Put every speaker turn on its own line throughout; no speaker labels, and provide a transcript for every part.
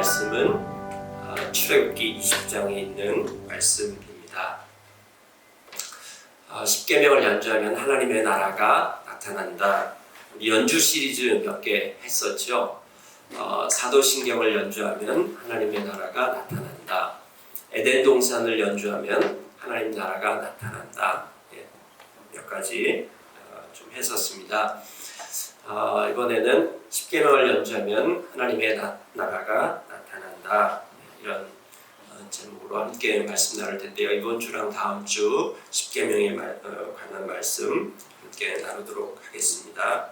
말씀은 출애굽기 20장에 있는 말씀입니다. 십계명을 연주하면 하나님의 나라가 나타난다. 우리 연주 시리즈 몇 개 했었죠. 사도신경을 연주하면 하나님의 나라가 나타난다. 에덴 동산을 연주하면 하나님 나라가 나타난다. 몇 가지 좀 했었습니다. 이번에는 십계명을 연주하면 하나님의 나라가 나타난다. 이런 제목으로 함께 말씀 나눌 텐데요. 이번 주랑 다음 주 십계명에 관한 말씀 함께 나누도록 하겠습니다.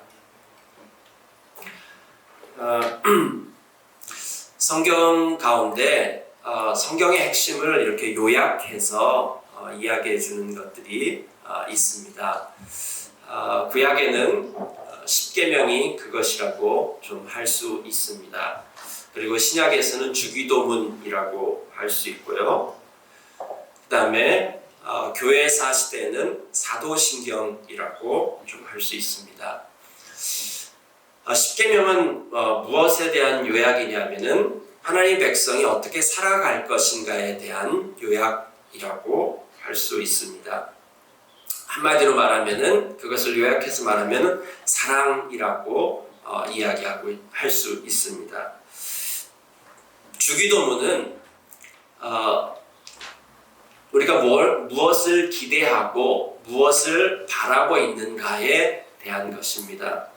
성경 가운데 성경의 핵심을 이렇게 요약해서 이야기해 주는 것들이 있습니다. 구약에는 십계명이 그것이라고 좀 할 수 있습니다. 그리고 신약에서는 주기도문이라고 할 수 있고요. 그 다음에 교회 사시대에는 사도신경이라고 좀 할 수 있습니다. 십계명은 무엇에 대한 요약이냐면은 하나님의 백성이 어떻게 살아갈 것인가에 대한 요약이라고 할 수 있습니다. 한마디로 말하면은 그것을 요약해서 말하면은 사랑이라고 이야기하고 할 수 있습니다. 주기도문은 우리가 무엇을 기대하고 무엇을 바라고 있는가에 대한 것입니다.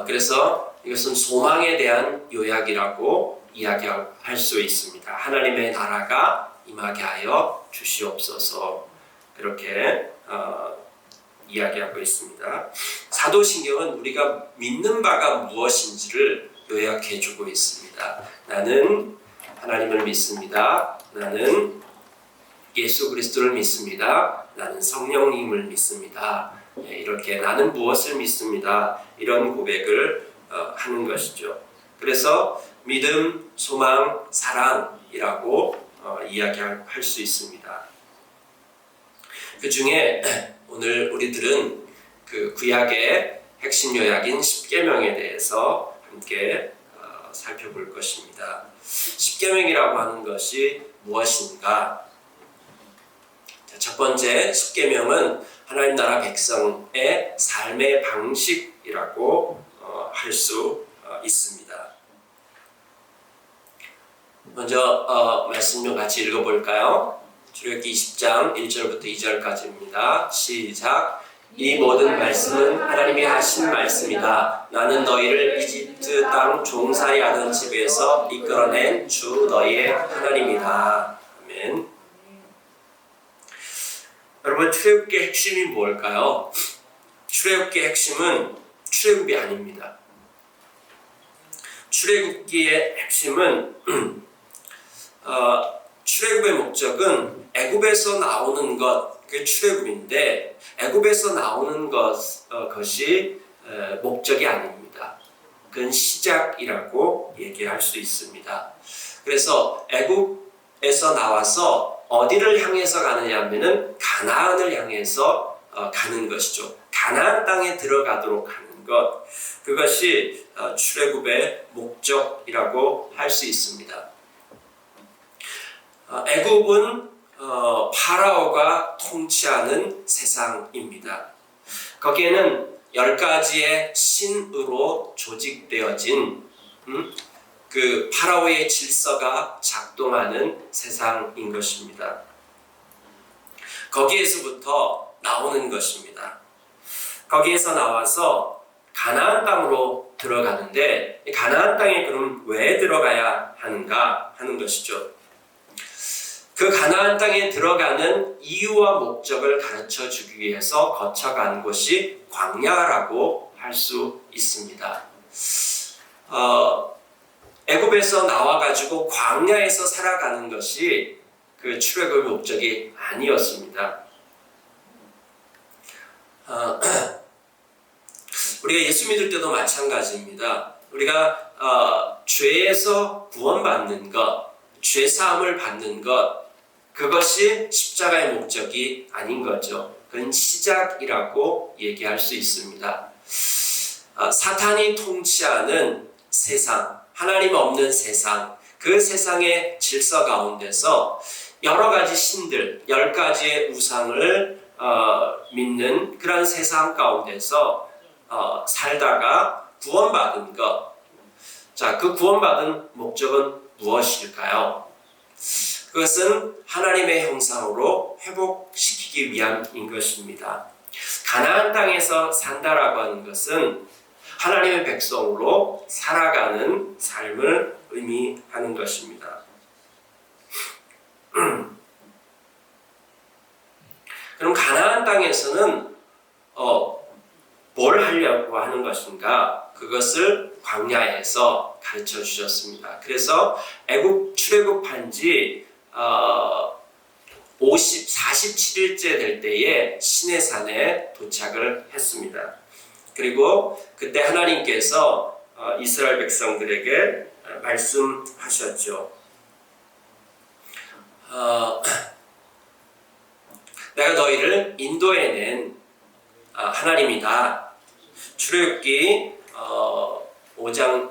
그래서 이것은 소망에 대한 요약이라고 이야기할 수 있습니다. 하나님의 나라가 임하게 하여 주시옵소서. 이렇게 이야기하고 있습니다. 사도신경은 우리가 믿는 바가 무엇인지를 요약해주고 있습니다. 나는 하나님을 믿습니다. 나는 예수 그리스도를 믿습니다. 나는 성령님을 믿습니다. 이렇게 나는 무엇을 믿습니다. 이런 고백을 하는 것이죠. 그래서 믿음, 소망, 사랑이라고 이야기할 수 있습니다. 그 중에 오늘 우리들은 그 구약의 핵심 요약인 십계명에 대해서 함께 살펴볼 것입니다. 십계명이라고 하는 것이 무엇인가? 첫 번째 십계명은 하나님 나라 백성의 삶의 방식이라고 할 수 있습니다. 먼저 말씀 좀 같이 읽어볼까요? 출애굽기 20장 1절부터 2절까지입니다. 시작. 이 모든 말씀은 하나님이 하신 말씀이다. 나는 너희를 이집트 땅 종살이 하던 집에서 이끌어낸 주 너희의 하나님이다. 아멘. 여러분, 출애굽기의 핵심이 뭘까요? 출애굽기의 핵심은 출애굽이 아닙니다. 출애굽기의 핵심은 출애굽의 목적은 애굽에서 나오는 것, 그게 출애굽인데 애굽에서 나오는 것이 목적이 아닙니다. 그건 시작이라고 얘기할 수 있습니다. 그래서 애굽에서 나와서 어디를 향해서 가느냐 하면은 가나안을 향해서 가는 것이죠. 가나안 땅에 들어가도록 하는 것, 그것이 출애굽의 목적이라고 할 수 있습니다. 애굽은 파라오가 통치하는 세상입니다. 거기에는 10가지의 신으로 조직되어진 그 파라오의 질서가 작동하는 세상인 것입니다. 거기에서부터 나오는 것입니다. 거기에서 나와서 가나안 땅으로 들어가는데 가나안 땅에 그럼 왜 들어가야 하는가 하는 것이죠. 그 가나안 땅에 들어가는 이유와 목적을 가르쳐 주기 위해서 거쳐간 곳이 광야라고 할 수 있습니다. 애굽에서 나와가지고 광야에서 살아가는 것이 그 출애굽의 목적이 아니었습니다. 우리가 예수 믿을 때도 마찬가지입니다. 우리가 죄에서 구원받는 것, 죄사함을 받는 것, 그것이 십자가의 목적이 아닌 거죠. 그건 시작이라고 얘기할 수 있습니다. 사탄이 통치하는 세상, 하나님 없는 세상, 그 세상의 질서 가운데서 여러 가지 신들, 10가지의 우상을 믿는 그런 세상 가운데서 살다가 구원받은 것. 자, 그 구원받은 목적은 무엇일까요? 그것은 하나님의 형상으로 회복시키기 위함인 것입니다. 가나안 땅에서 산다라고 하는 것은 하나님의 백성으로 살아가는 삶을 의미하는 것입니다. 그럼 가나안 땅에서는 뭘 하려고 하는 것인가? 그것을 광야에서 가르쳐 주셨습니다. 그래서 출애굽한 지 47일째 될 때에 시내산에 도착을 했습니다. 그리고 그때 하나님께서 이스라엘 백성들에게 말씀하셨죠. 내가 너희를 인도해낸 하나님이다. 출애굽기 5장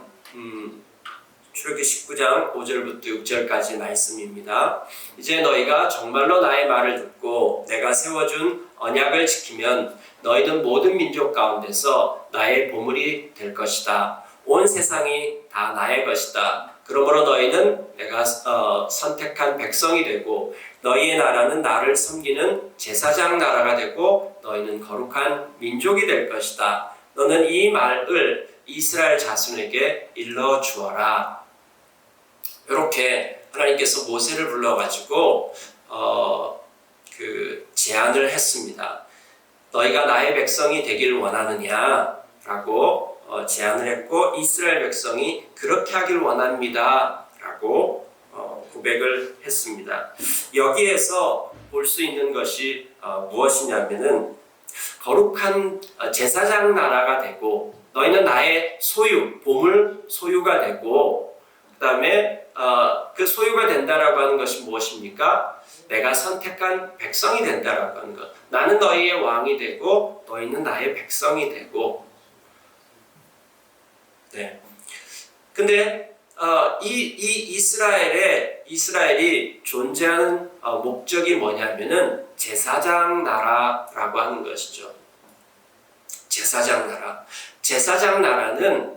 출애굽기 19장 5절부터 6절까지 말씀입니다. 이제 너희가 정말로 나의 말을 듣고 내가 세워준 언약을 지키면 너희는 모든 민족 가운데서 나의 보물이 될 것이다. 온 세상이 다 나의 것이다. 그러므로 너희는 내가 선택한 백성이 되고 너희의 나라는 나를 섬기는 제사장 나라가 되고 너희는 거룩한 민족이 될 것이다. 너는 이 말을 이스라엘 자손에게 일러 주어라. 이렇게 하나님께서 모세를 불러가지고 제안을 했습니다. 너희가 나의 백성이 되길 원하느냐라고 제안을 했고 이스라엘 백성이 그렇게 하길 원합니다라고 고백을 했습니다. 여기에서 볼 수 있는 것이 무엇이냐면은 거룩한 제사장 나라가 되고 너희는 나의 소유, 보물 소유가 되고 그 다음에 그 소유가 된다라고 하는 것이 무엇입니까? 내가 선택한 백성이 된다라고 하는 것. 나는 너희의 왕이 되고 너희는 나의 백성이 되고. 네. 근데 이스라엘이 존재하는 목적이 뭐냐면은 제사장 나라라고 하는 것이죠. 제사장 나라. 제사장 나라는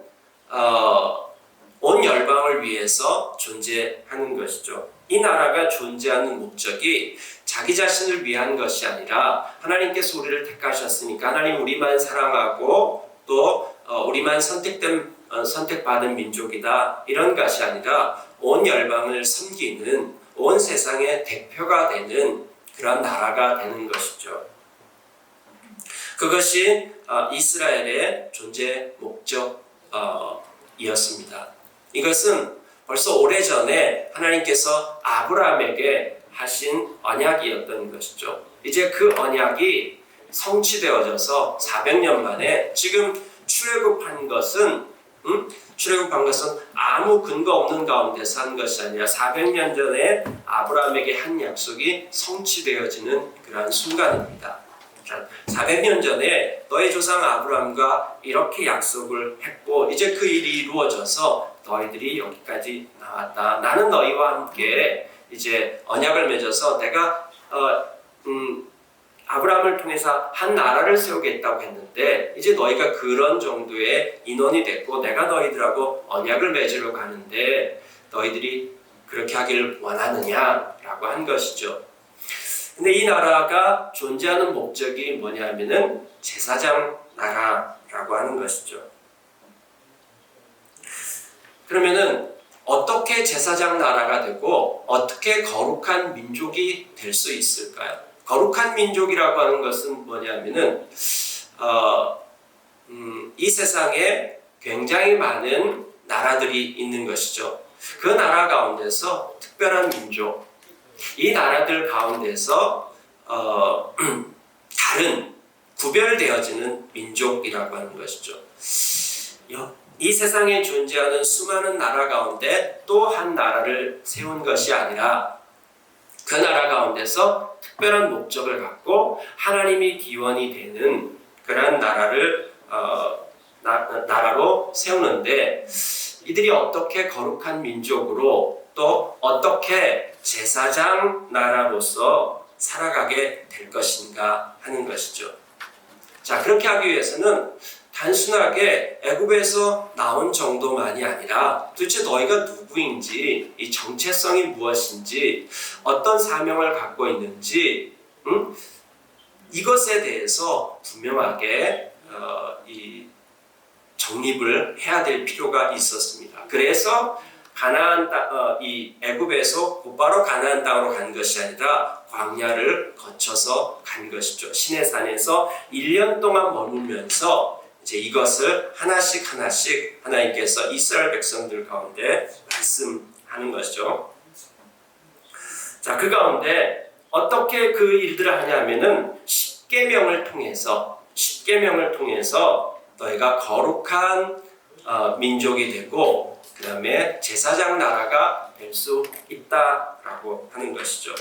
온 열방을 위해서 존재하는 것이죠. 이 나라가 존재하는 목적이 자기 자신을 위한 것이 아니라 하나님께서 우리를 택하셨으니까 하나님 우리만 사랑하고 또 우리만 선택받은 민족이다 이런 것이 아니라 온 열방을 섬기는 온 세상의 대표가 되는 그런 나라가 되는 것이죠. 그것이 이스라엘의 존재 목적이었습니다. 이것은 벌써 오래전에 하나님께서 아브라함에게 하신 언약이었던 것이죠. 이제 그 언약이 성취되어져서 400년 만에 지금 출애굽한 것은 아무 근거 없는 가운데서 한 것이 아니라 400년 전에 아브라함에게 한 약속이 성취되어지는 그러한 순간입니다. 400년 전에 너희 조상 아브라함과 이렇게 약속을 했고 이제 그 일이 이루어져서 너희들이 여기까지 나왔다. 나는 너희와 함께 이제 언약을 맺어서 내가 아브라함을 통해서 한 나라를 세우겠다고 했는데 이제 너희가 그런 정도의 인원이 됐고 내가 너희들하고 언약을 맺으려고 하는데 너희들이 그렇게 하기를 원하느냐라고 한 것이죠. 근데 이 나라가 존재하는 목적이 뭐냐면은 제사장 나라라고 하는 것이죠. 그러면은 어떻게 제사장 나라가 되고 어떻게 거룩한 민족이 될 수 있을까요? 거룩한 민족이라고 하는 것은 뭐냐면은 이 세상에 굉장히 많은 나라들이 있는 것이죠. 그 나라 가운데서 특별한 민족, 이 나라들 가운데서 다른 구별되어지는 민족이라고 하는 것이죠. 이 세상에 존재하는 수많은 나라 가운데 또 한 나라를 세운 것이 아니라 그 나라 가운데서 특별한 목적을 갖고 하나님이 기원이 되는 그런 나라로 세우는데 이들이 어떻게 거룩한 민족으로 또 어떻게 제사장 나라로서 살아가게 될 것인가 하는 것이죠. 자, 그렇게 하기 위해서는 단순하게 애굽에서 나온 정도만이 아니라 도대체 너희가 누구인지, 이 정체성이 무엇인지, 어떤 사명을 갖고 있는지, 이것에 대해서 분명하게 이 정립을 해야 될 필요가 있었습니다. 그래서 가나안 이 애굽에서 곧바로 가나안 땅으로 간 것이 아니라 광야를 거쳐서 간 것이죠. 시내산에서 1년 동안 머물면서 이제 이것을 하나씩 하나씩 하나님께서 이스라엘 백성들 가운데 말씀하는 것이죠. 자, 그 가운데 어떻게 그 일들을 하냐면은 십계명을 통해서 너희가 거룩한 민족이 되고 그 다음에 제사장 나라가 될 수 있다라고 하는 것이죠.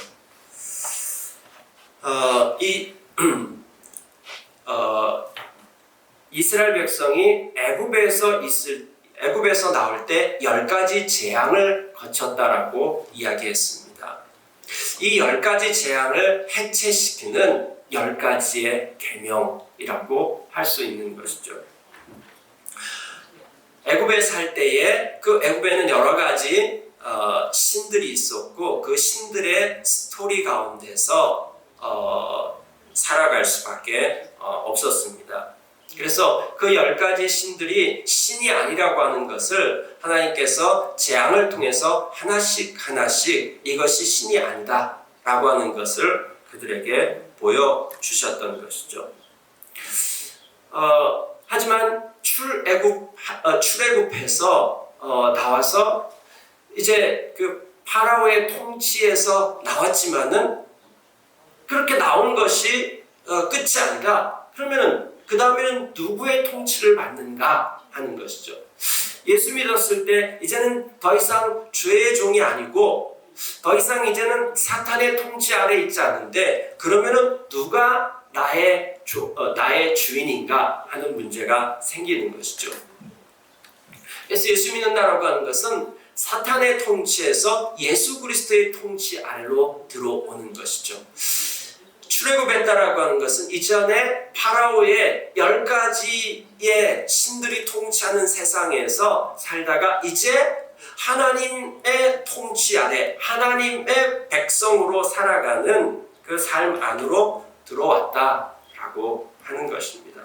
이스라엘 백성이 애굽에서 나올 때 10가지 재앙을 거쳤다라고 이야기했습니다. 이 10가지 재앙을 해체시키는 10가지의 계명이라고 할 수 있는 것이죠. 애굽에 살 때에 그 애굽에는 여러 가지 신들이 있었고 그 신들의 스토리 가운데서 살아갈 수밖에 없었습니다. 그래서 그 10가지 신들이 신이 아니라고 하는 것을 하나님께서 재앙을 통해서 하나씩 이것이 신이 아니다 라고 하는 것을 그들에게 보여주셨던 것이죠. 하지만 출애굽해서 나와서 이제 그 파라오의 통치에서 나왔지만은 그렇게 나온 것이 끝이 아니라 그러면은 그 다음에는 누구의 통치를 받는가 하는 것이죠. 예수 믿었을 때 이제는 더 이상 죄의 종이 아니고 더 이상 이제는 사탄의 통치 아래 있지 않은데 그러면은 누가 나의 주인인가 하는 문제가 생기는 것이죠. 그래서 예수 믿는다라고 하는 것은 사탄의 통치에서 예수 그리스도의 통치 아래로 들어오는 것이죠. 출애굽했다라고 하는 것은 이전에 파라오의 10가지의 신들이 통치하는 세상에서 살다가 이제 하나님의 통치 아래 하나님의 백성으로 살아가는 그 삶 안으로 들어왔다라고 하는 것입니다.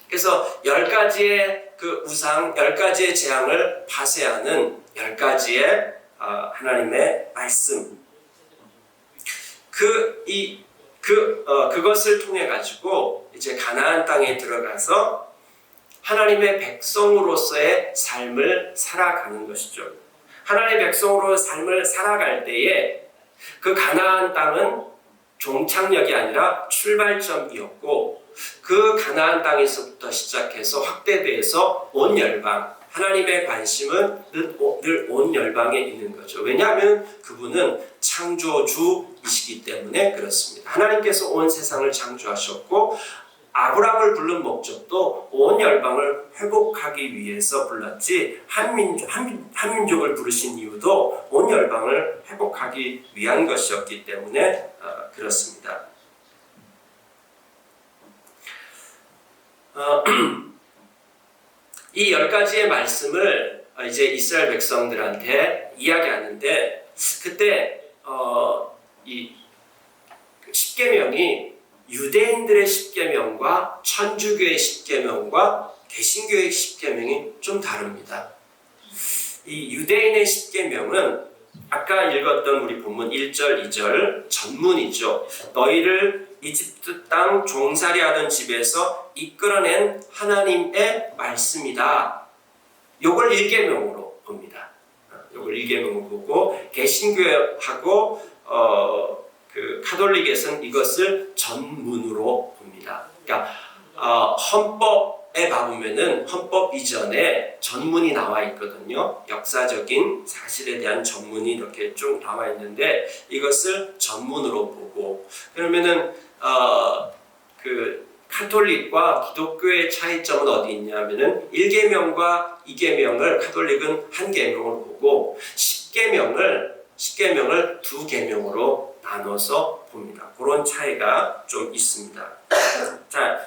그래서 10가지의 그 우상, 10가지의 재앙을 파쇄하는 10가지의 하나님의 말씀. 그것을 통해 가지고 이제 가나안 땅에 들어가서 하나님의 백성으로서의 삶을 살아가는 것이죠. 하나님의 백성으로 삶을 살아갈 때에 그 가나안 땅은 종착역이 아니라 출발점이었고 그 가나안 땅에서부터 시작해서 확대돼서 온 열방, 하나님의 관심은 늘 온 열방에 있는 거죠. 왜냐하면 그분은 창조주이시기 때문에 그렇습니다. 하나님께서 온 세상을 창조하셨고 아브라함을 부른 목적도 온 열방을 회복하기 위해서 불렀지 한 민족을 부르신 이유도 온 열방을 회복하기 위한 것이었기 때문에 그렇습니다. 이 10가지의 말씀을 이제 이스라엘 백성들한테 이야기하는데 그때 이 십계명이 유대인들의 십계명과 천주교의 십계명과 개신교의 십계명이 좀 다릅니다. 이 유대인의 십계명은 아까 읽었던 우리 본문 1절, 2절 전문이죠. 너희를 이집트 땅 종살이하던 집에서 이끌어낸 하나님의 말씀이다. 요걸 1계명으로 봅니다. 요걸 1계명으로 보고 개신교하고 그 카톨릭에서는 이것을 전문으로 봅니다. 그러니까 헌법에 봐보면은 헌법 이전에 전문이 나와 있거든요. 역사적인 사실에 대한 전문이 이렇게 쭉 나와 있는데 이것을 전문으로 보고 그러면은 그 카톨릭과 기독교의 차이점은 어디 있냐면은 1계명과 2계명을 카톨릭은 한 계명으로 보고 10계명을 2계명으로 나눠서 봅니다. 그런 차이가 좀 있습니다. 자,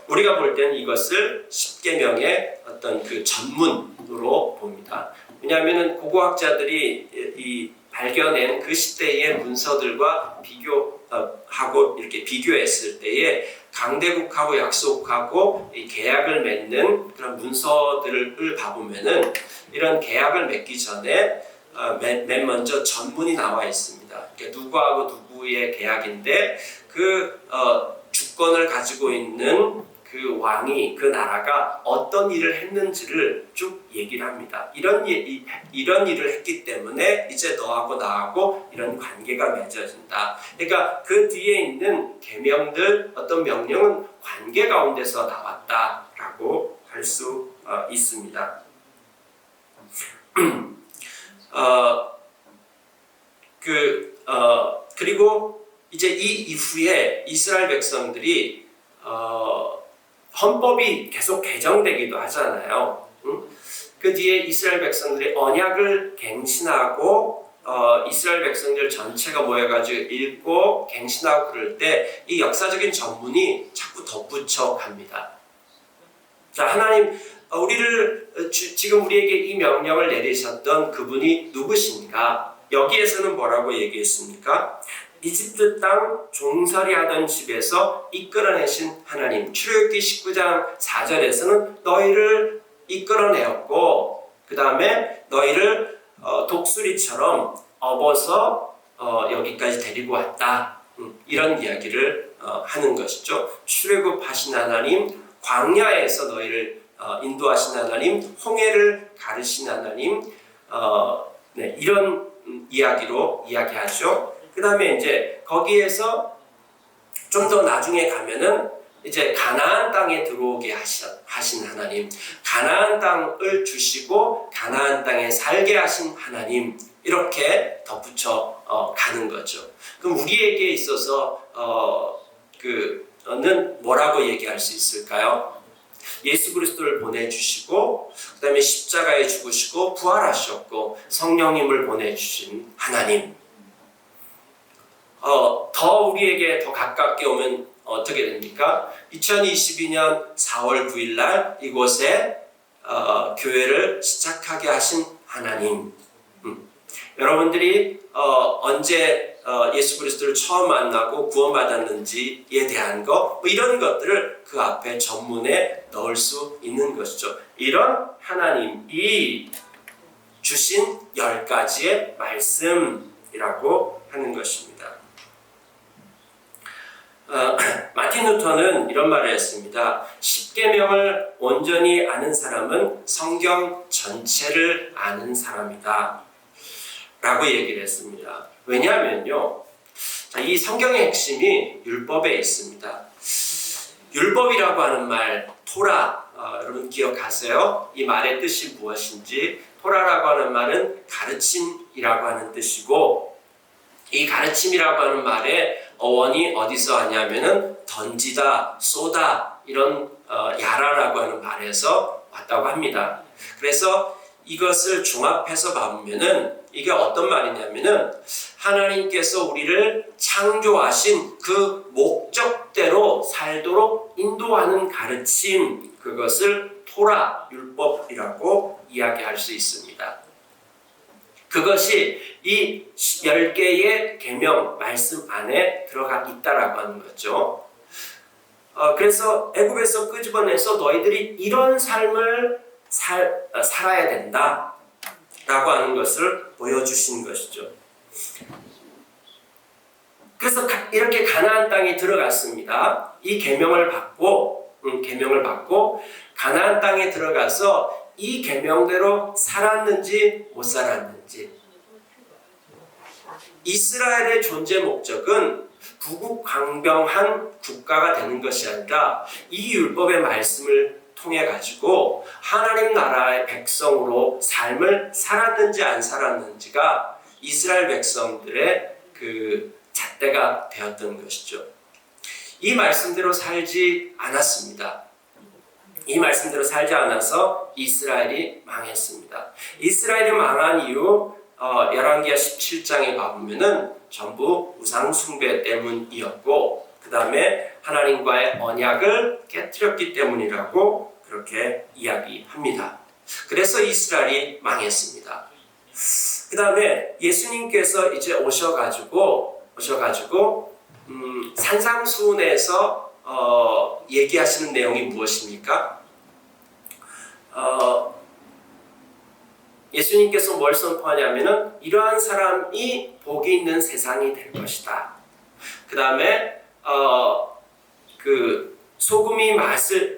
우리가 볼 때는 이것을 10계명의 어떤 그 전문으로 봅니다. 왜냐하면은 고고학자들이 이 발견한 그 시대의 문서들과 비교하고 이렇게 비교했을 때에 강대국하고 약속하고 이 계약을 맺는 그런 문서들을 봐보면은 이런 계약을 맺기 전에 맨 먼저 전문이 나와 있습니다. 그러니까 누구하고 누구의 계약인데 그 주권을 가지고 있는 그 왕이 그 나라가 어떤 일을 했는지를 쭉 얘기를 합니다. 이런 일을 했기 때문에 이제 너하고 나하고 이런 관계가 맺어진다. 그러니까 그 뒤에 있는 계명들 어떤 명령은 관계 가운데서 나왔다라고 할 수 있습니다. 그리고 이제 이 이후에 이스라엘 백성들이 헌법이 계속 개정되기도 하잖아요. 그 뒤에 이스라엘 백성들이 언약을 갱신하고 이스라엘 백성들 전체가 모여가지고 읽고 갱신하고 그럴 때 이 역사적인 전문이 자꾸 덧붙여 갑니다. 자, 하나님 지금 우리에게 이 명령을 내리셨던 그분이 누구신가? 여기에서는 뭐라고 얘기했습니까? 이집트 땅 종살이 하던 집에서 이끌어내신 하나님. 출애굽기 19장 4절에서는 너희를 이끌어내었고 그 다음에 너희를 독수리처럼 업어서 여기까지 데리고 왔다. 이런 이야기를 하는 것이죠. 출애굽하신 하나님, 광야에서 너희를 인도하신 하나님, 홍해를 가르신 하나님, 이런 이야기로 이야기하죠. 그 다음에 이제 거기에서 좀 더 나중에 가면은 이제 가나안 땅에 들어오게 하신 하나님, 가나안 땅을 주시고 가나안 땅에 살게 하신 하나님, 이렇게 덧붙여 가는 거죠. 그럼 우리에게 있어서 는 뭐라고 얘기할 수 있을까요? 예수 그리스도를 보내주시고 그 다음에 십자가에 죽으시고 부활하셨고 성령님을 보내주신 하나님. 더 우리에게 더 가깝게 오면 어떻게 됩니까? 2022년 4월 9일 날 이곳에 교회를 시작하게 하신 하나님. 여러분들이 언제 예수 그리스도를 처음 만나고 구원받았는지에 대한 거, 이런 것들을 그 앞에 전문에 넣을 수 있는 것이죠. 이런 하나님이 주신 10가지의 말씀이라고 하는 것입니다. 마틴 루터는 이런 말을 했습니다. 10계명을 온전히 아는 사람은 성경 전체를 아는 사람이다 라고 얘기를 했습니다. 왜냐하면요, 이 성경의 핵심이 율법에 있습니다. 율법이라고 하는 말, 토라, 여러분 기억하세요? 이 말의 뜻이 무엇인지. 토라라고 하는 말은 가르침이라고 하는 뜻이고, 이 가르침이라고 하는 말의 어원이 어디서 하냐면은 던지다, 쏘다, 이런 야라라고 하는 말에서 왔다고 합니다. 그래서 이것을 종합해서 보면은 이게 어떤 말이냐면은 하나님께서 우리를 창조하신 그 목적대로 살도록 인도하는 가르침, 그것을 토라, 율법이라고 이야기할 수 있습니다. 그것이 이 10개의 계명 말씀 안에 들어가 있다라고 하는 거죠. 그래서 애굽에서 끄집어내서 너희들이 이런 삶을 살아야 된다 라고 하는 것을 보여주신 것이죠. 그래서 이렇게 가나안 땅에 들어갔습니다. 이 계명을 받고 가나안 땅에 들어가서 이 계명대로 살았는지 못 살았는지. 이스라엘의 존재 목적은 부국강병한 국가가 되는 것이 아니라 이 율법의 말씀을 통해 가지고 하나님 나라의 백성으로 삶을 살았는지 안 살았는지가 이스라엘 백성들의 그 잣대가 되었던 것이죠. 이 말씀대로 살지 않았습니다. 이 말씀대로 살지 않아서 이스라엘이 망했습니다. 이스라엘이 망한 이유 열왕기하 17장에 가보면은 전부 우상 숭배 때문이었고 그 다음에 하나님과의 언약을 깨뜨렸기 때문이라고 그렇게 이야기합니다. 그래서 이스라엘이 망했습니다. 그 다음에 예수님께서 이제 오셔가지고 산상수훈에서 얘기하시는 내용이 무엇입니까? 예수님께서 뭘 선포하냐면은 이러한 사람이 복이 있는 세상이 될 것이다. 그 다음에 그 소금이 맛을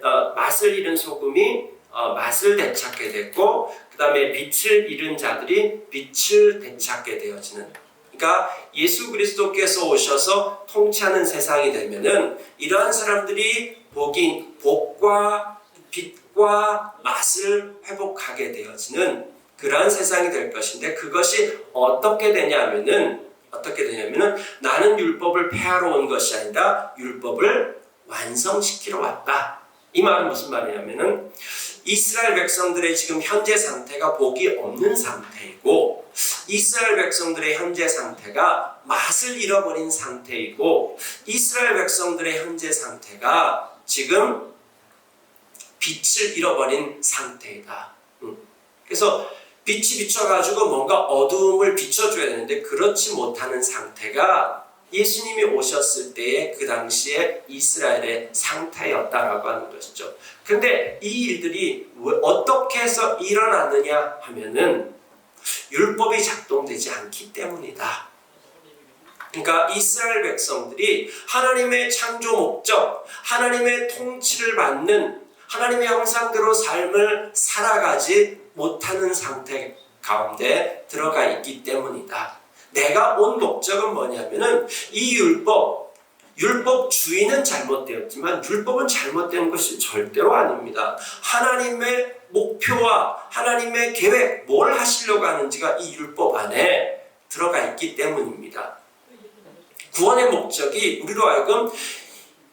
잃은 소금이 맛을 되찾게 됐고, 그 다음에 빛을 잃은 자들이 빛을 되찾게 되어지는. 그러니까 예수 그리스도께서 오셔서 통치하는 세상이 되면은 이러한 사람들이 복과 빛과 맛을 회복하게 되어지는 그러한 세상이 될 것인데, 그것이 어떻게 되냐면은 나는 율법을 폐하러 온 것이 아니라 율법을 완성시키러 왔다. 이 말은 무슨 말이냐면은 이스라엘 백성들의 지금 현재 상태가 복이 없는 상태이고, 이스라엘 백성들의 현재 상태가 맛을 잃어버린 상태이고, 이스라엘 백성들의 현재 상태가 지금 빛을 잃어버린 상태이다. 그래서 빛이 비춰가지고 뭔가 어두움을 비춰줘야 되는데 그렇지 못하는 상태가 예수님이 오셨을 때의 그 당시에 이스라엘의 상태였다라고 하는 것이죠. 근데 이 일들이 어떻게 해서 일어나느냐 하면은 율법이 작동되지 않기 때문이다. 그러니까 이스라엘 백성들이 하나님의 창조 목적, 하나님의 통치를 받는 하나님의 형상대로 삶을 살아가지 못하는 상태 가운데 들어가 있기 때문이다. 내가 온 목적은 뭐냐면은 이 율법 주인은 잘못되었지만 율법은 잘못된 것이 절대로 아닙니다. 하나님의 목표와 하나님의 계획, 뭘 하시려고 하는지가 이 율법 안에 들어가 있기 때문입니다. 구원의 목적이 우리로 하여금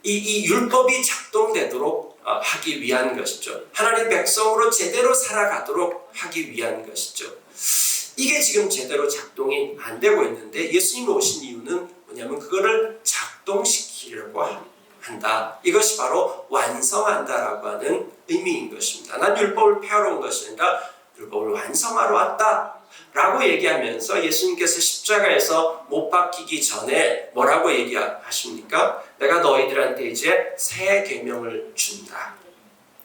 이 율법이 작동되도록 하기 위한 것이죠. 하나님 백성으로 제대로 살아가도록 하기 위한 것이죠. 이게 지금 제대로 작동이 안 되고 있는데 예수님이 오신 이유는 뭐냐면 그거를 작동시키려고 한다. 이것이 바로 완성한다라고 하는 의미인 것입니다. 난 율법을 폐하러 온 것이 아니라 율법을 완성하러 왔다 라고 얘기하면서 예수님께서 십자가에서 못 박히기 전에 뭐라고 얘기하십니까? 내가 너희들한테 이제 새 계명을 준다.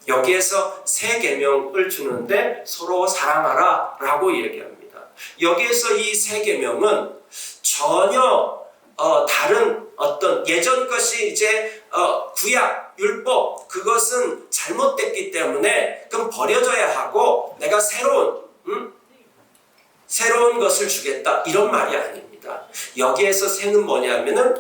여기에서 새 계명을 주는데 서로 사랑하라 라고 얘기합니다. 여기에서 이 새 계명은 전혀 다른 어떤 예전 것이 이제 구약, 율법, 그것은 잘못됐기 때문에 그럼 버려져야 하고 내가 새로운 것을 주겠다 이런 말이 아닙니다. 여기에서 새는 뭐냐면은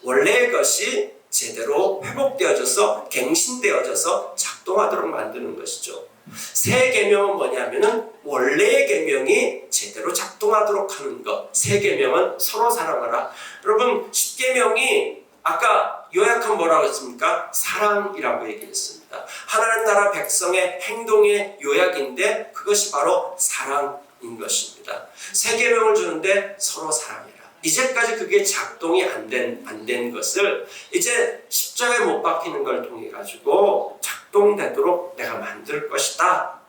원래의 것이 제대로 회복되어져서 갱신되어져서 작동하도록 만드는 것이죠. 새 계명은 뭐냐면은 원래의 계명이 제대로 작동하도록 하는 것. 새 계명은 서로 사랑하라. 여러분 10계명이 아까 요약하면 뭐라고 했습니까? 사랑이라고 얘기했습니다. 하나님 나라 백성의 행동의 요약인데 그것이 바로 사랑인 것입니다. 새 계명을 주는데 서로 사랑해라. 이제까지 그게 작동이 안 된 것을 이제 십자가에 못 박히는 걸 통해 가지고 작동되도록 내가 만들 것이다.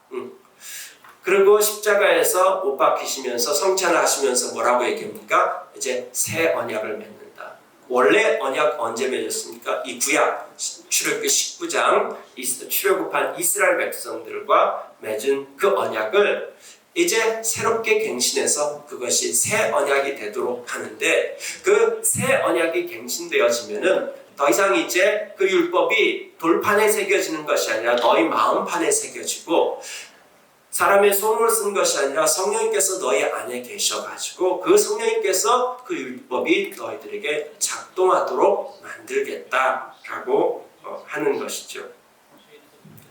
그리고 십자가에서 못 박히시면서 성찬을 하시면서 뭐라고 얘기합니까? 이제 새 언약을 맺는다. 원래 언약 언제 맺었습니까? 이 구약 출애굽기 19장 출애굽한 이스라엘 백성들과 맺은 그 언약을 이제 새롭게 갱신해서 그것이 새 언약이 되도록 하는데, 그 새 언약이 갱신되어지면은 더 이상 이제 그 율법이 돌판에 새겨지는 것이 아니라 너희 마음판에 새겨지고, 사람의 손으로 쓴 것이 아니라 성령님께서 너희 안에 계셔가지고 그 성령님께서 그 율법이 너희들에게 작동하도록 만들겠다라고 하는 것이죠.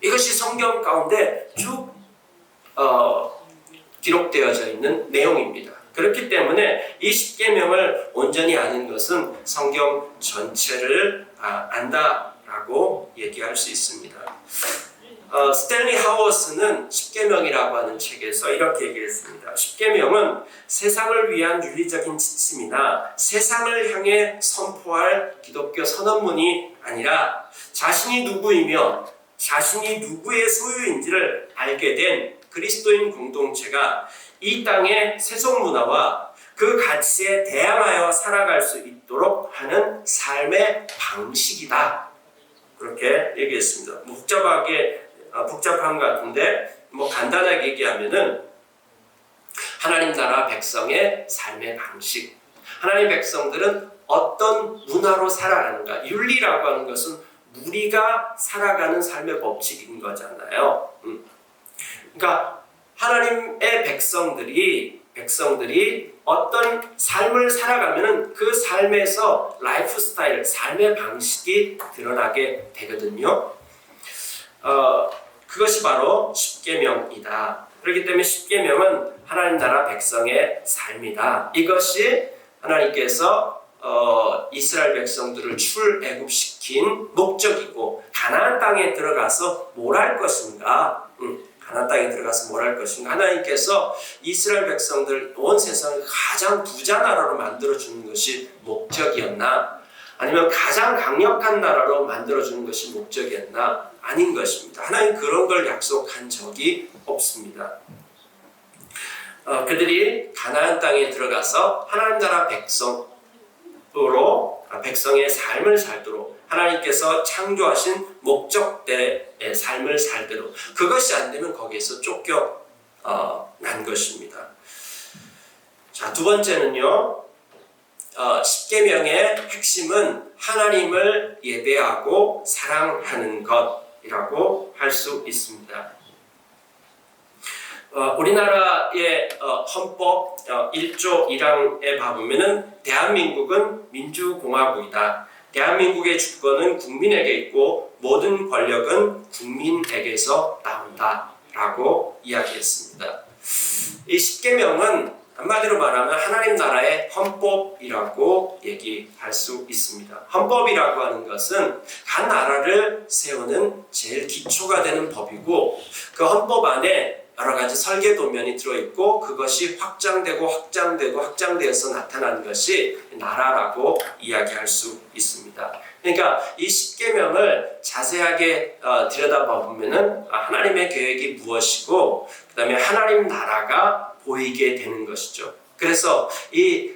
이것이 성경 가운데 쭉 기록되어져 있는 내용입니다. 그렇기 때문에 이 십계명을 온전히 아는 것은 성경 전체를 안다라고 얘기할 수 있습니다. 스탠리 하워스는 십계명이라고 하는 책에서 이렇게 얘기했습니다. 십계명은 세상을 위한 윤리적인 지침이나 세상을 향해 선포할 기독교 선언문이 아니라 자신이 누구이며 자신이 누구의 소유인지를 알게 된 그리스도인 공동체가 이 땅의 세속 문화와 그 가치에 대항하여 살아갈 수 있도록 하는 삶의 방식이다. 그렇게 얘기했습니다. 복잡한 것 같은데 간단하게 얘기하면은 하나님 나라 백성의 삶의 방식. 하나님 백성들은 어떤 문화로 살아가는가. 윤리라고 하는 것은 우리가 살아가는 삶의 법칙인 거잖아요. 그러니까 하나님의 백성들이 어떤 삶을 살아가면은 그 삶에서 라이프 스타일, 삶의 방식이 드러나게 되거든요. 그것이 바로 십계명이다. 그렇기 때문에 십계명은 하나님 나라 백성의 삶이다. 이것이 하나님께서 이스라엘 백성들을 출애굽시킨 목적이고, 가나안 땅에 들어가서 뭘 할 것인가? 가나안 땅에 들어가서 뭘 할 것인가? 하나님께서 이스라엘 백성들 온 세상을 가장 부자 나라로 만들어주는 것이 목적이었나? 아니면 가장 강력한 나라로 만들어주는 것이 목적이었나? 아닌 것입니다. 하나님 그런 걸 약속한 적이 없습니다. 그들이 가나안 땅에 들어가서 하나님 나라 백성의 삶을 살도록, 하나님께서 창조하신 목적대의 삶을 살도록, 그것이 안 되면 거기에서 쫓겨난 것입니다. 자, 두 번째는요, 십계명의 핵심은 하나님을 예배하고 사랑하는 것이라고 할 수 있습니다. 우리나라의 헌법 1조 1항에 봐보면은 대한민국은 민주공화국이다. 대한민국의 주권은 국민에게 있고 모든 권력은 국민에게서 나온다 라고 이야기했습니다. 이 십계명은 한마디로 말하면 하나님 나라의 헌법이라고 얘기할 수 있습니다. 헌법이라고 하는 것은 각 나라를 세우는 제일 기초가 되는 법이고, 그 헌법 안에 여러 가지 설계 도면이 들어있고, 그것이 확장되어서 나타나는 것이 나라라고 이야기할 수 있습니다. 그러니까 이 십계명을 자세하게 들여다보면은 하나님의 계획이 무엇이고, 그 다음에 하나님 나라가 보이게 되는 것이죠. 그래서 이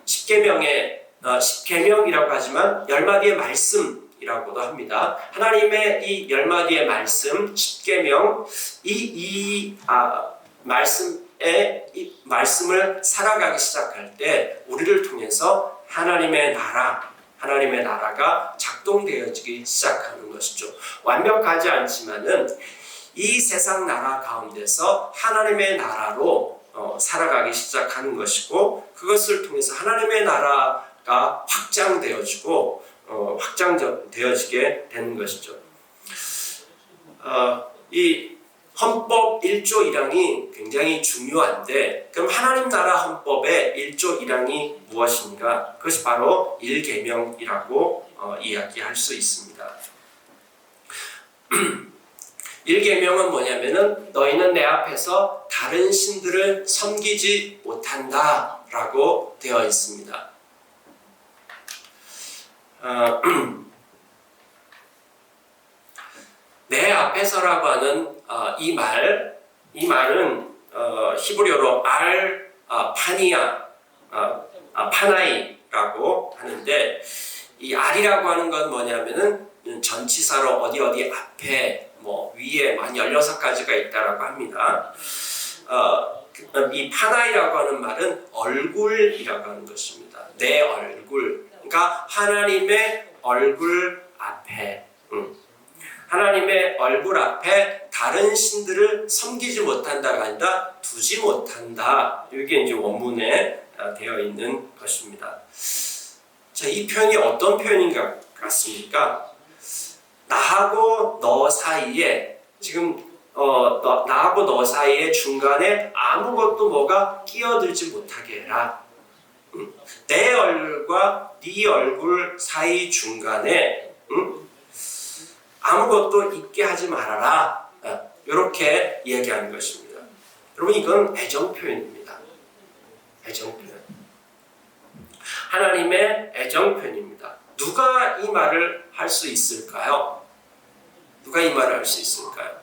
십계명이라고 하지만 10마디의 말씀이라고도 합니다. 하나님의 이 10마디의 말씀, 십계명, 말씀을 살아가기 시작할 때 우리를 통해서 하나님의 나라가 작동되어지기 시작하는 것이죠. 완벽하지 않지만은 이 세상 나라 가운데서 하나님의 나라로 살아가기 시작하는 것이고, 그것을 통해서 하나님의 나라가 확장되어지게 되는 것이죠. 이 헌법 1조 1항이 굉장히 중요한데, 그럼 하나님 나라 헌법의 1조 1항이 무엇인가? 그것이 바로 1계명이라고 이야기할 수 있습니다. 1계명은 뭐냐면은 너희는 내 앞에서 다른 신들을 섬기지 못한다 라고 되어 있습니다. 내 앞에서라고 하는 이 말은 히브리어로 파나이라고 하는데, 이 알이라고 하는 건 뭐냐면은 전치사로 어디 앞에 위에 16가지가 있다라고 합니다. 이 파나이라고 하는 말은 얼굴이라고 하는 것입니다. 내 얼굴. 그러니까 하나님의 얼굴 앞에, 하나님의 얼굴 앞에 다른 신들을 섬기지 못한다가 아니라 두지 못한다. 이게 이제 원문에 되어 있는 것입니다. 자, 이 표현이 어떤 표현인 것 같습니까? 나하고 너 사이에, 지금 나하고 너 사이에 중간에 아무것도 뭐가 끼어들지 못하게 해라. 내 얼굴과 네 얼굴 사이 중간에 아무것도 있게 하지 말아라. 이렇게 얘기하는 것입니다. 여러분, 이건 애정 표현입니다. 애정 표현. 하나님의 애정 표현입니다. 누가 이 말을 할 수 있을까요? 누가 이 말을 할 수 있을까요?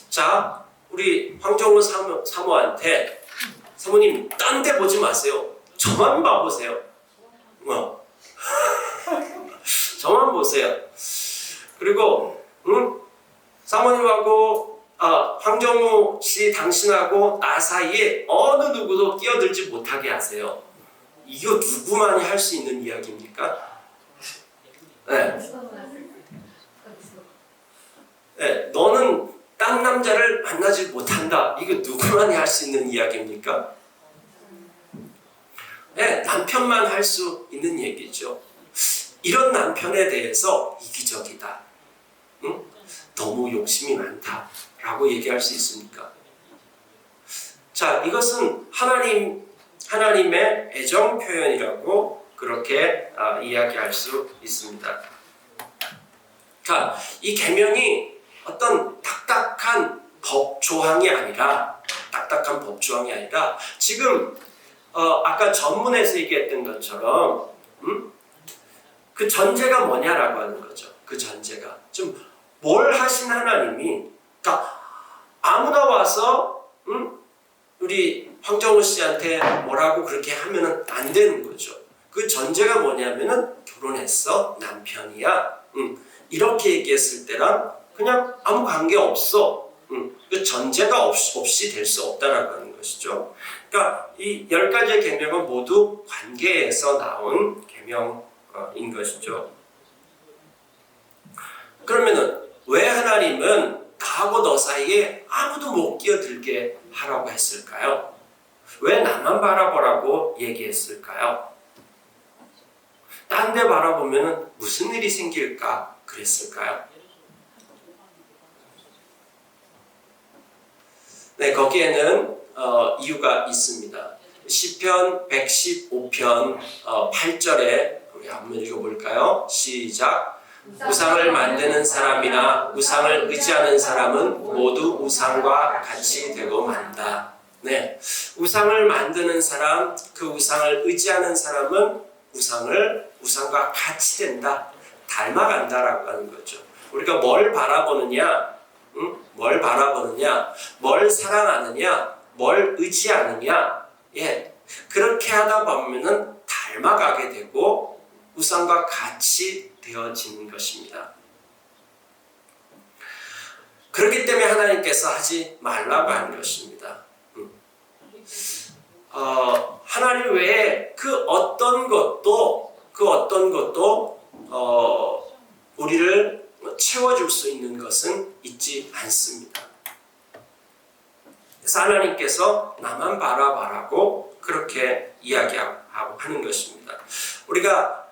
자, 우리 황정우 사모한테 사모님, 딴 데 보지 마세요. 저만 봐보세요. 저만 보세요. 그리고 사모님하고 황정우 씨 당신하고 나 사이에 어느 누구도 끼어들지 못하게 하세요. 이거 누구만이 할 수 있는 이야기입니까? 네. 네, 너는 딴 남자를 만나지 못한다. 이거 누구만이 할 수 있는 이야기입니까? 네, 남편만 할 수 있는 얘기죠. 이런 남편에 대해서 이기적이다. 너무 욕심이 많다. 라고 얘기할 수 있습니까? 자, 이것은 하나님의 애정 표현이라고 그렇게 이야기할 수 있습니다. 자, 이 계명이 어떤 딱딱한 법 조항이 아니라 지금 아까 전문에서 얘기했던 것처럼 그 전제가 뭐냐라고 하는 거죠. 그 전제가 좀 뭘 하신 하나님이, 그러니까 아무나 와서 우리 황정우 씨한테 뭐라고 그렇게 하면은 안 되는 거죠. 그 전제가 뭐냐면은 결혼했어, 남편이야, 이렇게 얘기했을 때랑 그냥 아무 관계 없어. 그 전제가 없이 될 수 없다라고 하는 것이죠. 그러니까 이 10가지의 계명은 모두 관계에서 나온 계명인 것이죠. 그러면은 왜 하나님은 나하고 너 사이에 아무도 못 끼어들게 하라고 했을까요? 왜 나만 바라보라고 얘기했을까요? 딴 데 바라보면 무슨 일이 생길까 그랬을까요? 네, 거기에는 이유가 있습니다. 시편 115편 8절에 우리 한번 읽어볼까요? 시작. 우상을 만드는 사람이나 우상을 의지하는 사람은 모두 우상과 같이 되고 만다. 네, 우상을 만드는 사람, 그 우상을 의지하는 사람은 우상과 같이 된다, 닮아간다라고 하는 거죠. 우리가 뭘 바라보느냐, 뭘 사랑하느냐, 뭘 의지하느냐, 그렇게 하다 보면은 닮아가게 되고 우상과 같이 되어지는 것입니다. 그렇기 때문에 하나님께서 하지 말라고 하는 것입니다. 하나님 외에 그 어떤 것도 우리를 채워줄 수 있는 것은 있지 않습니다. 그래서 하나님께서 나만 바라봐라고 그렇게 이야기하고 하는 것입니다. 우리가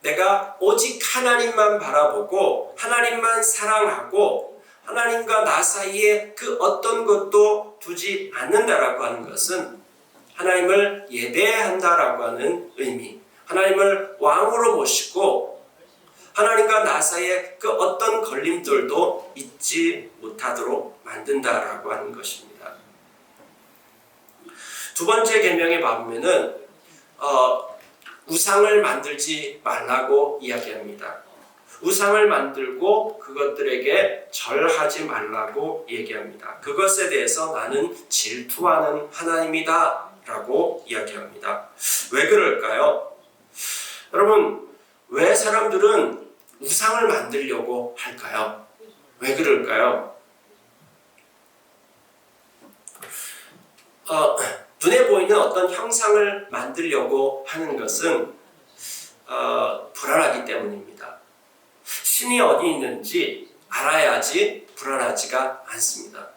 내가 오직 하나님만 바라보고 하나님만 사랑하고 하나님과 나 사이에 그 어떤 것도 두지 않는다라고 하는 것은 하나님을 예배한다라고 하는 의미, 하나님을 왕으로 모시고 하나님과 나 사이에 그 어떤 걸림돌도 있지 못하도록 만든다라고 하는 것입니다. 두 번째 계명에 보면은 우상을 만들지 말라고 이야기합니다. 우상을 만들고 그것들에게 절하지 말라고 얘기합니다. 그것에 대해서 나는 질투하는 하나님이다 라고 이야기합니다. 왜 그럴까요? 여러분, 왜 사람들은 우상을 만들려고 할까요? 왜 그럴까요? 눈에 보이는 어떤 형상을 만들려고 하는 것은 불안하기 때문입니다. 신이 어디 있는지 알아야지 불안하지가 않습니다.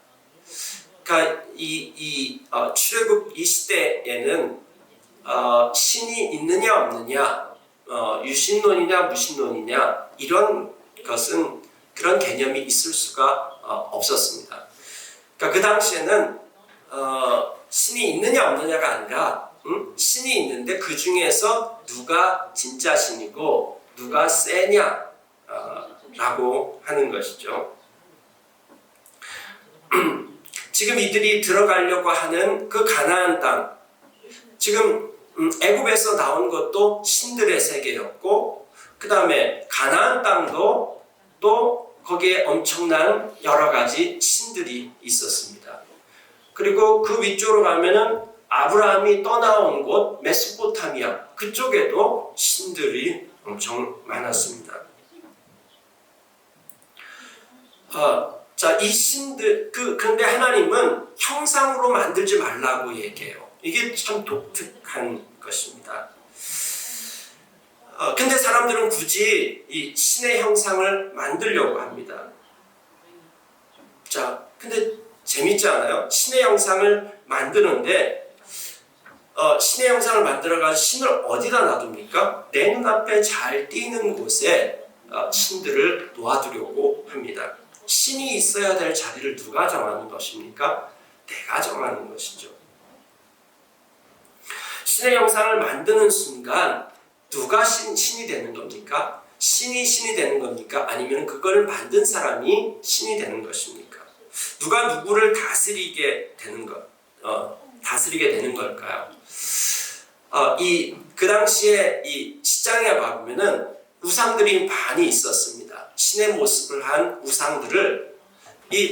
그러니까 출애굽 이 시대에는 신이 있느냐 없느냐, 유신론이냐 무신론이냐 이런 것은 그런 개념이 있을 수가 없었습니다. 그러니까 그 당시에는 신이 있느냐 없느냐가 아니라 신이 있는데 그 중에서 누가 진짜 신이고 누가 세냐 라고 하는 것이죠. 지금 이들이 들어가려고 하는 그 가나안 땅, 지금 애굽에서 나온 것도 신들의 세계였고, 그 다음에 가나안 땅도 또 거기에 엄청난 여러 가지 신들이 있었습니다. 그리고 그 위쪽으로 가면은 아브라함이 떠나온 곳 메소포타미아, 그쪽에도 신들이 엄청 많았습니다. 자, 이 신들, 근데 하나님은 형상으로 만들지 말라고 얘기해요. 이게 참 독특한 것입니다. 근데 사람들은 굳이 이 신의 형상을 만들려고 합니다. 자, 근데 재밌지 않아요? 신의 형상을 만드는데, 신의 형상을 만들어가지고 신을 어디다 놔둡니까? 내 눈앞에 잘 띄는 곳에 신들을 놓아두려고 합니다. 신이 있어야 될 자리를 누가 정하는 것입니까? 내가 정하는 것이죠. 신의 형상을 만드는 순간 누가 신이 되는 겁니까? 신이 되는 겁니까? 아니면 그걸 만든 사람이 신이 되는 것입니까? 누가 누구를 다스리게 되는 걸까요? 그 당시에 이 시장에 가보면은 우상들이 많이 있었습니다. 신의 모습을 한 우상들을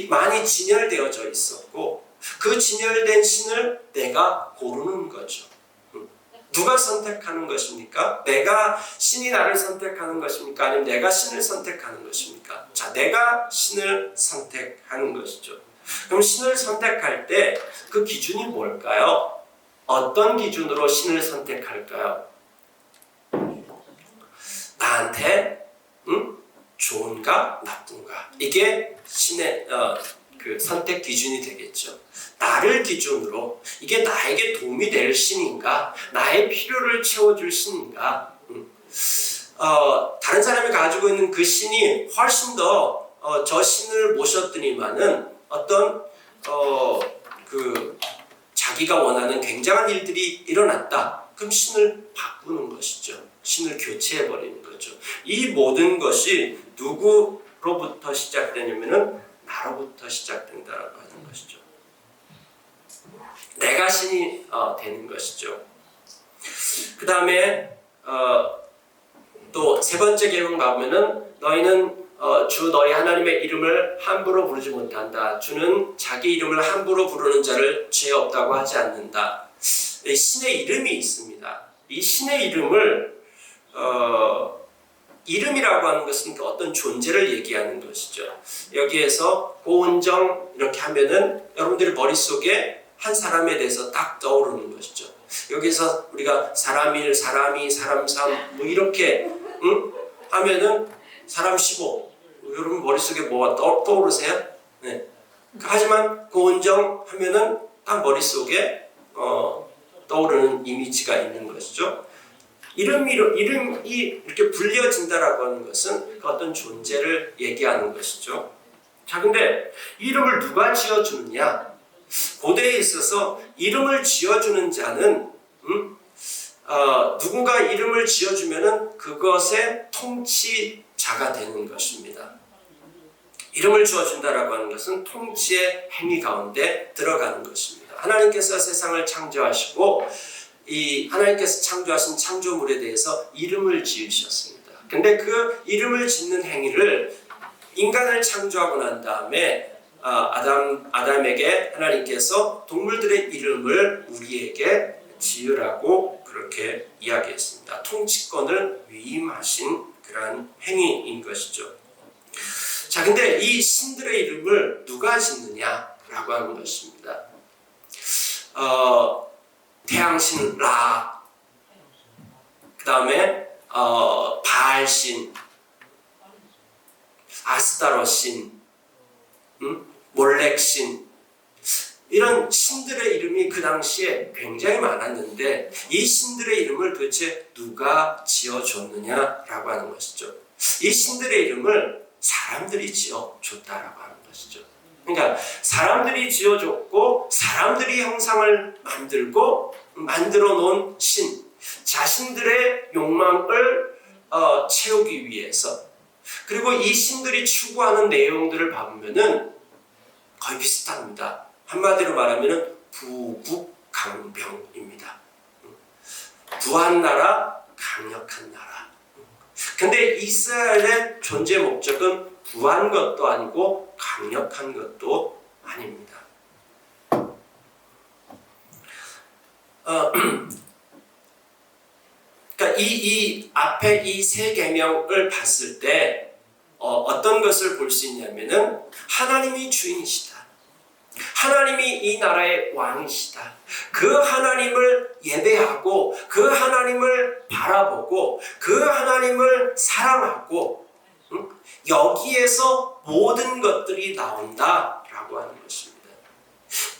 많이 진열되어져 있었고, 그 진열된 신을 내가 고르는 거죠. 누가 선택하는 것입니까? 신이 나를 선택하는 것입니까? 아니면 내가 신을 선택하는 것입니까? 자, 내가 신을 선택하는 것이죠. 그럼 신을 선택할 때 그 기준이 뭘까요? 어떤 기준으로 신을 선택할까요? 나한테 좋은가 나쁜가, 이게 신의 그 선택 기준이 되겠죠. 나를 기준으로 이게 나에게 도움이 될 신인가, 나의 필요를 채워줄 신인가, 다른 사람이 가지고 있는 그 신이 훨씬 더 저 신을 모셨더니만은 어떤 자기가 원하는 굉장한 일들이 일어났다. 그럼 신을 바꾸는 것이죠. 신을 교체해버리는 거죠. 이 모든 것이 누구로부터 시작되냐면은 나로부터 시작된다라고 하는 것이죠. 내가 신이 되는 것이죠. 그 다음에 또 세 번째 계명 가보면은 너희는 주 너희 하나님의 이름을 함부로 부르지 못한다. 주는 자기 이름을 함부로 부르는 자를 죄 없다고 하지 않는다. 신의 이름이 있습니다. 이 신의 이름을 이름이라고 하는 것은 어떤 존재를 얘기하는 것이죠. 여기에서 고은정 이렇게 하면은 여러분들의 머릿속에 한 사람에 대해서 딱 떠오르는 것이죠. 여기서 우리가 사람 1, 사람 2, 사람 3 뭐 이렇게 하면은 사람 15, 여러분 머릿속에 뭐가 떠오르세요? 네. 하지만 고은정 하면은 딱 머릿속에 떠오르는 이미지가 있는 것이죠. 이름이 이렇게 불려진다라고 하는 것은 그 어떤 존재를 얘기하는 것이죠. 자, 근데 이름을 누가 지어주느냐? 고대에 있어서 이름을 지어주는 자는 누군가 이름을 지어주면은 그것의 통치자가 되는 것입니다. 이름을 지어준다라고 하는 것은 통치의 행위 가운데 들어가는 것입니다. 하나님께서 세상을 창조하시고 하나님께서 창조하신 창조물에 대해서 이름을 지으셨습니다. 근데 그 이름을 짓는 행위를 인간을 창조하고 난 다음에 아담에게 하나님께서 동물들의 이름을 우리에게 지으라고 그렇게 이야기했습니다. 통치권을 위임하신 그러한 행위인 것이죠. 자, 근데 이 신들의 이름을 누가 짓느냐라고 하는 것입니다. 태양신 라, 그 다음에 바알신, 아스타롯신, 몰렉신, 이런 신들의 이름이 그 당시에 굉장히 많았는데 이 신들의 이름을 도대체 누가 지어줬느냐라고 하는 것이죠. 이 신들의 이름을 사람들이 지어줬다라고 하는 것이죠. 그러니까 사람들이 지어줬고 사람들이 형상을 만들어 놓은 신, 자신들의 욕망을 채우기 위해서, 그리고 이 신들이 추구하는 내용들을 보면은 거의 비슷합니다. 한마디로 말하면은 부국강병입니다. 부한 나라, 강력한 나라. 근데 이스라엘의 존재 목적은 부한 것도 아니고 강력한 것도 아닙니다. 그러니까 이 앞에 이 세 계명을 봤을 때 어떤 것을 볼 수 있냐면은 하나님이 주인이시다. 하나님이 이 나라의 왕이시다. 그 하나님을 예배하고 그 하나님을 바라보고 그 하나님을 사랑하고 여기에서 모든 것들이 나온다라고 하는 것입니다.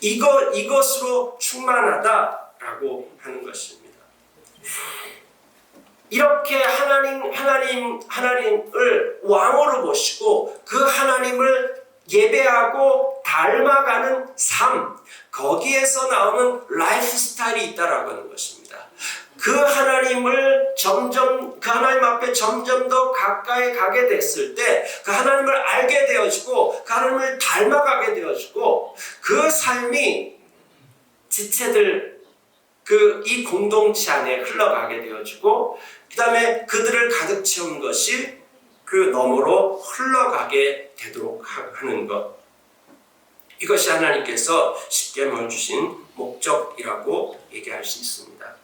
이것으로 충만하다라고 하는 것입니다. 이렇게 하나님을 왕으로 모시고 그 하나님을 예배하고 닮아가는 삶, 거기에서 나오는 라이프 스타일이 있다라고 하는 것입니다. 그 하나님 앞에 점점 더 가까이 가게 됐을 때 그 하나님을 알게 되어지고 그 하나님을 닮아가게 되어지고 그 삶이 지체들 이 공동체 안에 흘러가게 되어지고 그 다음에 그들을 가득 채운 것이 그 너머로 흘러가게 되도록 하는 것, 이것이 하나님께서 십계명을 주신 목적이라고 얘기할 수 있습니다.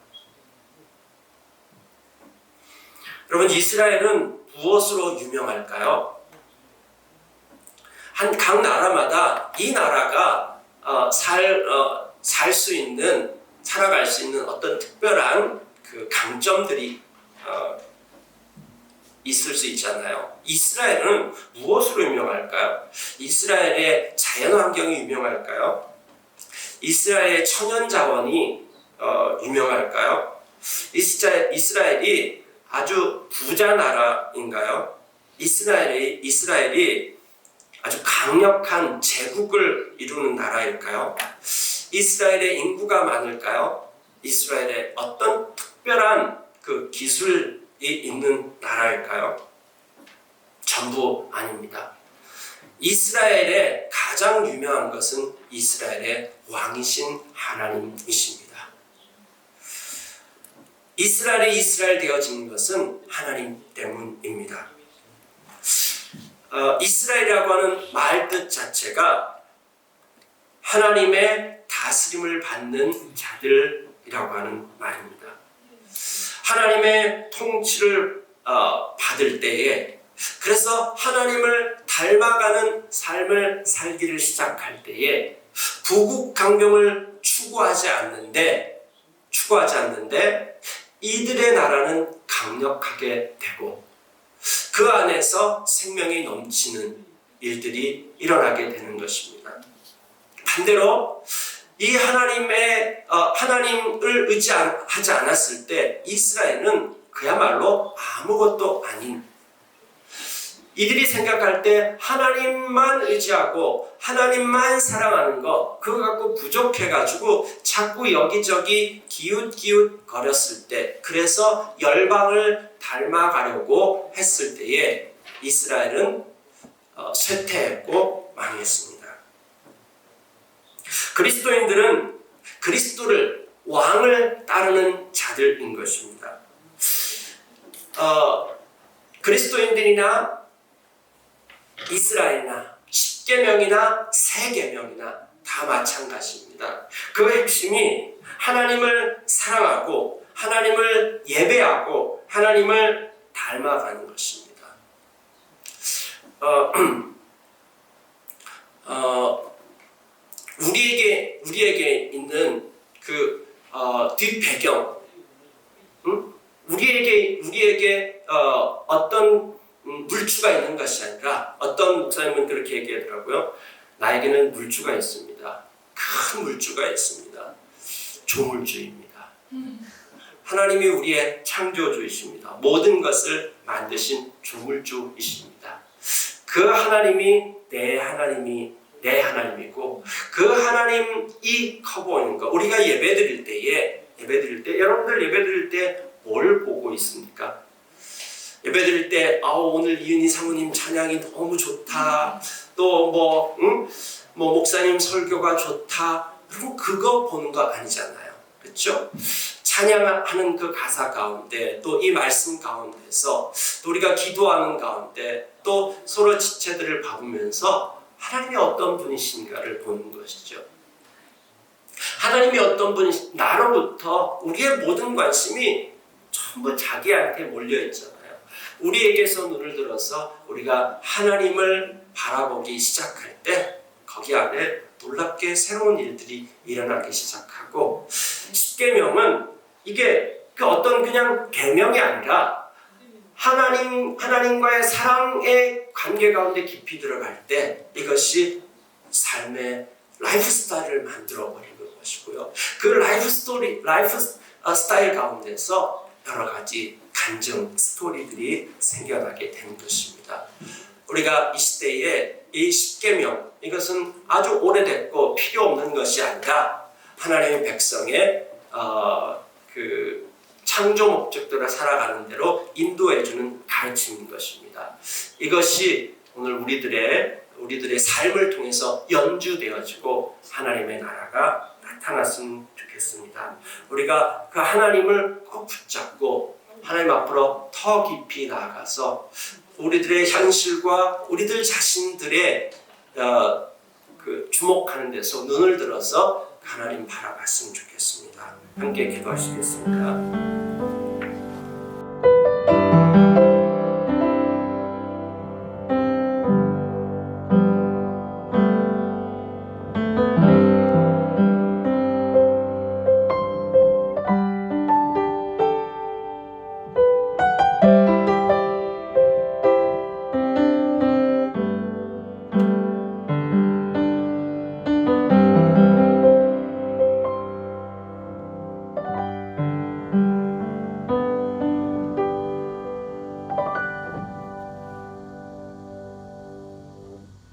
여러분, 이스라엘은 무엇으로 유명할까요? 각 나라마다 이 나라가 살아갈 수 있는 어떤 특별한 그 강점들이 있을 수 있잖아요. 이스라엘은 무엇으로 유명할까요? 이스라엘의 자연환경이 유명할까요? 이스라엘의 천연자원이 유명할까요? 이스라엘이 아주 부자 나라인가요? 이스라엘이 아주 강력한 제국을 이루는 나라일까요? 이스라엘의 인구가 많을까요? 이스라엘에 어떤 특별한 그 기술이 있는 나라일까요? 전부 아닙니다. 이스라엘의 가장 유명한 것은 이스라엘의 왕이신 하나님이십니다. 이스라엘이 이스라엘 되어진 것은 하나님 때문입니다. 이스라엘이라고 하는 말 뜻 자체가 하나님의 다스림을 받는 자들이라고 하는 말입니다. 하나님의 통치를 받을 때에, 그래서 하나님을 닮아가는 삶을 살기를 시작할 때에 부국강병을 추구하지 않는데 이들의 나라는 강력하게 되고 그 안에서 생명이 넘치는 일들이 일어나게 되는 것입니다. 반대로 이 하나님을 의지하지 않았을 때 이스라엘은 그야말로 아무것도 아닌, 이들이 생각할 때 하나님만 의지하고 하나님만 사랑하는 것, 그거 갖고 부족해가지고 자꾸 여기저기 기웃기웃 거렸을 때, 그래서 열방을 닮아가려고 했을 때에 이스라엘은 쇠퇴했고 망했습니다. 그리스도인들은 그리스도를, 왕을 따르는 자들인 것입니다. 그리스도인들이나 이스라엘이나 십계명이나 세계명이나 다 마찬가지입니다. 그 핵심이 하나님을 사랑하고 하나님을 예배하고 하나님을 닮아가는 것입니다. 우리에게 있는 그 뒷배경, 우리에게 어떤 물주가 있는 것이 아니라, 어떤 목사님은 그렇게 얘기하더라고요. 나에게는 물주가 있습니다. 큰 물주가 있습니다. 조물주입니다. 하나님이 우리의 창조주이십니다. 모든 것을 만드신 조물주이십니다. 그 하나님이 내 하나님이 내 하나님이고 그 하나님이 커 보이는 거. 우리가 예배드릴 때 여러분들 예배드릴 때 뭘 보고 있습니까? 예배드릴 때 오늘 이은희 사모님 찬양이 너무 좋다. 또 뭐 목사님 설교가 좋다. 그리고 그거 보는 거 아니잖아요. 그렇죠? 찬양하는 그 가사 가운데 또 이 말씀 가운데서 또 우리가 기도하는 가운데 또 서로 지체들을 봐보면서 하나님이 어떤 분이신가를 보는 것이죠. 하나님이 어떤 분이신 나로부터 우리의 모든 관심이 전부 자기한테 몰려있잖아요. 우리에게서 눈을 들어서 우리가 하나님을 바라보기 시작할 때 거기 안에 놀랍게 새로운 일들이 일어나기 시작하고 십계명은 이게 그 어떤 그냥 계명이 아니라 하나님과의 사랑의 관계 가운데 깊이 들어갈 때 이것이 삶의 라이프 스타일을 만들어 버리는 것이고요. 그 라이프 스타일 가운데서 여러 가지 간증 스토리들이 생겨나게 되는 것입니다. 우리가 이 시대에 이 십계명 이것은 아주 오래됐고 필요 없는 것이 아니라 하나님의 백성의 그 창조 목적대로 살아가는 대로 인도해주는 가르침인 것입니다. 이것이 오늘 우리들의 삶을 통해서 연주되어지고 하나님의 나라가 나타났으면 좋겠습니다. 우리가 그 하나님을 꼭 붙잡고 하나님 앞으로 더 깊이 나아가서 우리들의 현실과 우리들 자신들의 그 주목하는 데서 눈을 들어서 하나님 바라봤으면 좋겠습니다. 함께 기도하시겠습니다.